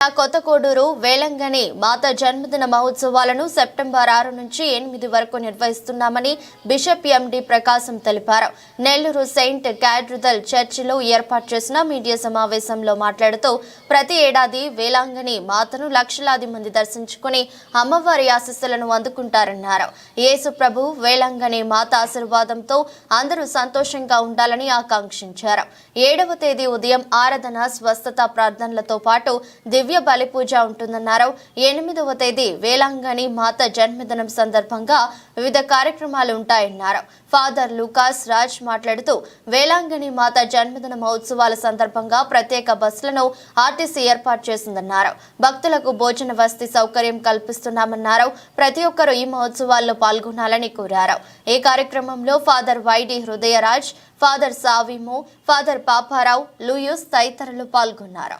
కొత్తకోడూరు వేలంగని మాత జన్మదిన మహోత్సవాలను సెప్టెంబర్ 6 నుంచి 8 వరకు నిర్వహిస్తున్నామని బిషప్ ఎండి ప్రకాశం తెలిపారు. నెల్లూరు సెయింట్ క్యాథడ్రల్ చర్చిలో ఏర్పాటు చేసిన మీడియా సమావేశంలో మాట్లాడుతూ ప్రతి ఏడాది వేలాంగని మాతను లక్షలాది మంది దర్శించుకుని అమ్మవారి ఆశీస్సులను అందుకుంటారన్నారు. యేసు ప్రభు వేలాంగని మాత ఆశీర్వాదంతో అందరూ సంతోషంగా ఉండాలని ఆకాంక్షించారు. 7వ తేదీ ఉదయం ఆరాధన స్వస్థత ప్రార్థనలతో పాటు దివ్య బలి పూజ ఉంటుందన్నారు. 8వ తేదీ వేలాంగని మాత జన్మదినం సందర్భంగా వివిధ కార్యక్రమాలు ఉంటాయన్నారు. ఫాదర్ లూకాస్ రాజ్ మాట్లాడుతూ వేలాంగని మాత జన్మదిన మహోత్సవాల సందర్భంగా ప్రత్యేక బస్సులను ఆర్టీసీ ఏర్పాటు చేసిందన్నారు. భక్తులకు భోజన వసతి సౌకర్యం కల్పిస్తున్నామన్నారు. ప్రతి ఒక్కరూ ఈ మహోత్సవాల్లో పాల్గొనాలని కోరారు. ఈ కార్యక్రమంలో father Y D Hrudayaraj, father Savimo, father Paparao, Louis తదితరులు పాల్గొన్నారు.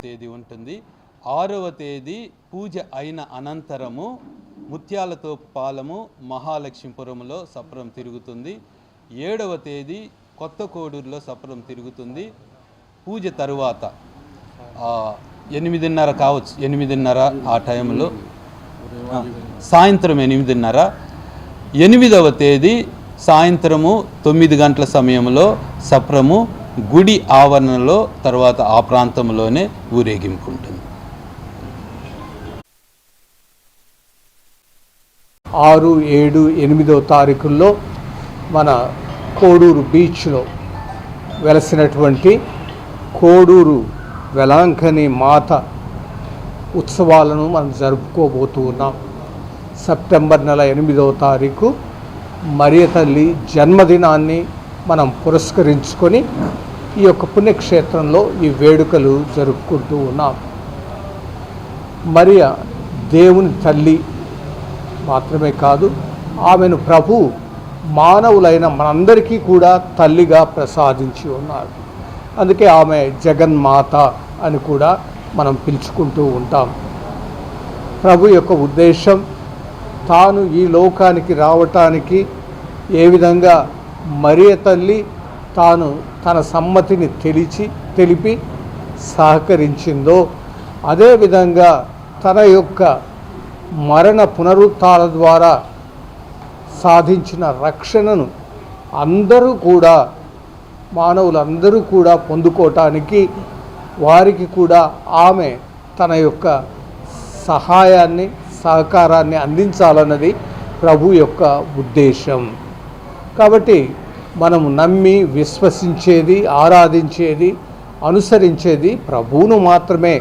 తేదీ ఉంటుంది. 6వ తేదీ పూజ అయిన అనంతరము ముత్యాలతో పాలము మహాలక్ష్మీపురంలో సప్రం తిరుగుతుంది. 7వ తేదీ కొత్తకోడూరులో సప్రం తిరుగుతుంది. పూజ తరువాత 8:30 కావచ్చు, 8:30 ఆ టైంలో సాయంత్రం 8:30. 8వ తేదీ సాయంత్రము 9 గంటల సమయంలో సప్రము గుడి ఆవరణలో, తర్వాత ఆ ప్రాంతంలోనే ఊరేగింపు ఉంటుంది. 6, 7, 8వ తారీఖుల్లో మన కోడూరు బీచ్లో వెలసినటువంటి కోడూరు వేలాంగని మాత ఉత్సవాలను మనం జరుపుకోబోతూ ఉన్నాం. సెప్టెంబర్ నెల 8వ తారీఖు మరియ తల్లి జన్మదినాన్ని మనం పురస్కరించుకొని ఈ యొక్క పుణ్యక్షేత్రంలో ఈ వేడుకలు జరుపుకుంటూ ఉన్నాం. మరియ దేవుని తల్లి మాత్రమే కాదు, ఆమెను ప్రభు మానవులైన మనందరికీ కూడా తల్లిగా ప్రసాదించి ఉన్నాడు. అందుకే ఆమె జగన్మాత అని కూడా మనం పిలుచుకుంటూ ఉంటాం. ప్రభు యొక్క ఉద్దేశం తాను ఈ లోకానికి రావటానికి ఏ విధంగా మరియ తల్లి తాను తన సమ్మతిని తెలిపి సహకరించిందో, అదేవిధంగా తన యొక్క మరణ పునరుత్థానాల ద్వారా సాధించిన రక్షణను అందరూ కూడా, మానవులందరూ కూడా పొందుకోవటానికి వారికి కూడా ఆమె తన యొక్క సహాయాన్ని, సహకారాన్ని అందించాలన్నది ప్రభు యొక్క ఉద్దేశం. కాబట్టి మనము నమ్మి విశ్వసించేది, ఆరాధించేది, అనుసరించేది ప్రభువును మాత్రమే.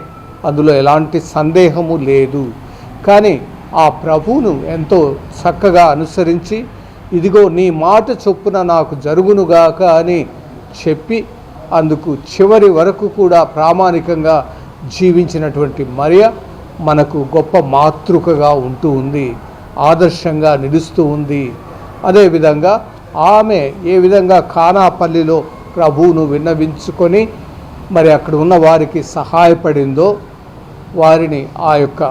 అందులో ఎలాంటి సందేహము లేదు. కానీ ఆ ప్రభువును ఎంతో చక్కగా అనుసరించి, ఇదిగో నీ మాట చొప్పున నాకు జరుగునుగాక అని చెప్పి అందుకు చివరి వరకు కూడా ప్రామాణికంగా జీవించినటువంటి మరియ మనకు గొప్ప మాతృకగా ఉంటూ ఉంది, ఆదర్శంగా నిలుస్తూ ఉంది. అదేవిధంగా ఆమె ఏ విధంగా కానాపల్లిలో ప్రభువును విన్నవించుకొని మరి అక్కడ ఉన్న వారికి సహాయపడిందో, వారిని ఆ యొక్క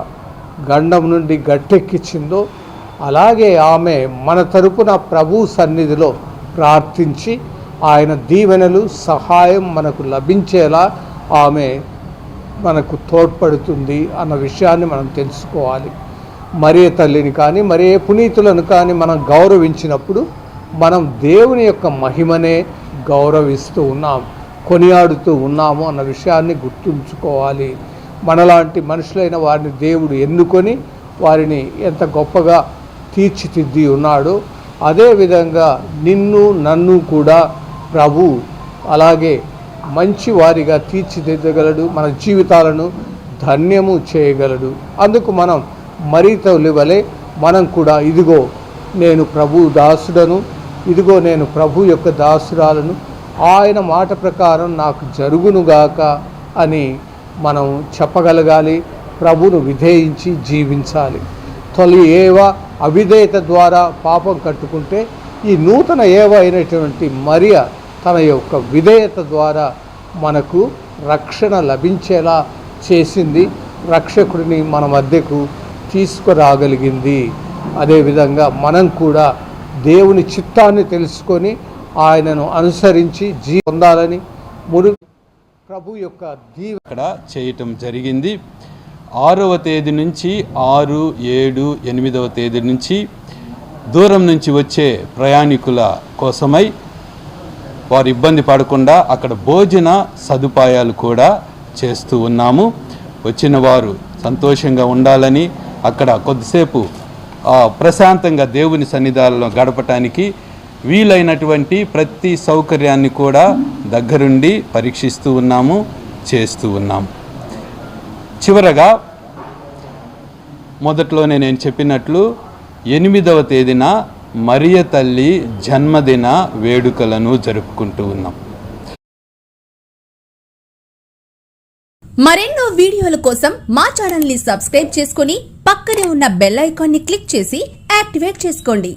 గండం నుండి గట్టెక్కించిందో, అలాగే ఆమె మన తరపున ప్రభు సన్నిధిలో ప్రార్థించి ఆయన దీవెనలు, సహాయం మనకు లభించేలా ఆమె మనకు తోడ్పడుతుంది అన్న విషయాన్ని మనం తెలుసుకోవాలి. మరియ తల్లిని కానీ మరే పునీతులను కానీ మనం గౌరవించినప్పుడు మనం దేవుని యొక్క మహిమనే గౌరవిస్తూ ఉన్నాం, కొనియాడుతూ ఉన్నాము అన్న విషయాన్ని గుర్తుంచుకోవాలి. మనలాంటి మనుషులైన వారిని దేవుడు ఎన్నుకొని వారిని ఎంత గొప్పగా తీర్చిదిద్ది ఉన్నాడో, అదేవిధంగా నిన్ను నన్ను కూడా ప్రభు అలాగే మంచి వారిగా తీర్చిదిద్దగలడు, మన జీవితాలను ధన్యము చేయగలడు. అందుకు మనం మరియ వలె మనం కూడా ఇదిగో నేను ప్రభు దాసుడను, ఇదిగో నేను ప్రభు యొక్క దాసురాలను, ఆయన మాట ప్రకారం నాకు జరుగునుగాక అని మనం చెప్పగలగాలి. ప్రభును విధేయించి జీవించాలి. తొలి ఏవ అవిధేయత ద్వారా పాపం కట్టుకుంటే, ఈ నూతన ఏవ అయినటువంటి మరియ తన యొక్క విధేయత ద్వారా మనకు రక్షణ లభించేలా చేసింది, రక్షకుడిని మన మధ్యకు తీసుకురాగలిగింది. అదేవిధంగా మనం కూడా దేవుని చిత్తాన్ని తెలుసుకొని ఆయనను అనుసరించి పొందాలని ప్రభు యొక్క అక్కడ చేయటం జరిగింది. 6వ తేదీ నుంచి 6, 7, 8వ తేదీ నుంచి దూరం నుంచి వచ్చే ప్రయాణికుల కోసమై వారు ఇబ్బంది పడకుండా అక్కడ భోజన సదుపాయాలు కూడా చేస్తూ ఉన్నాము. వచ్చిన వారు సంతోషంగా ఉండాలని, అక్కడ కొద్దిసేపు ప్రశాంతంగా దేవుని సన్నిధానంలో గడపటానికి వీలైనటువంటి ప్రతి సౌకర్యాన్ని కూడా దగ్గరుండి పరీక్షిస్తూ ఉన్నాము, చేస్తూ ఉన్నాము. చివరగా మొదట్లోనే నేను చెప్పినట్లు 8వ తేదీన మరియ తల్లి జన్మదిన వేడుకలను జరుపుకుంటూ ఉన్నాం. మరెన్నో వీడియోల కోసం మా ఛానల్ ని సబ్స్క్రైబ్ చేసుకుని పక్కనే ఉన్న బెల్ ఐకాన్ ని క్లిక్ చేసి యాక్టివేట్ చేసుకోండి.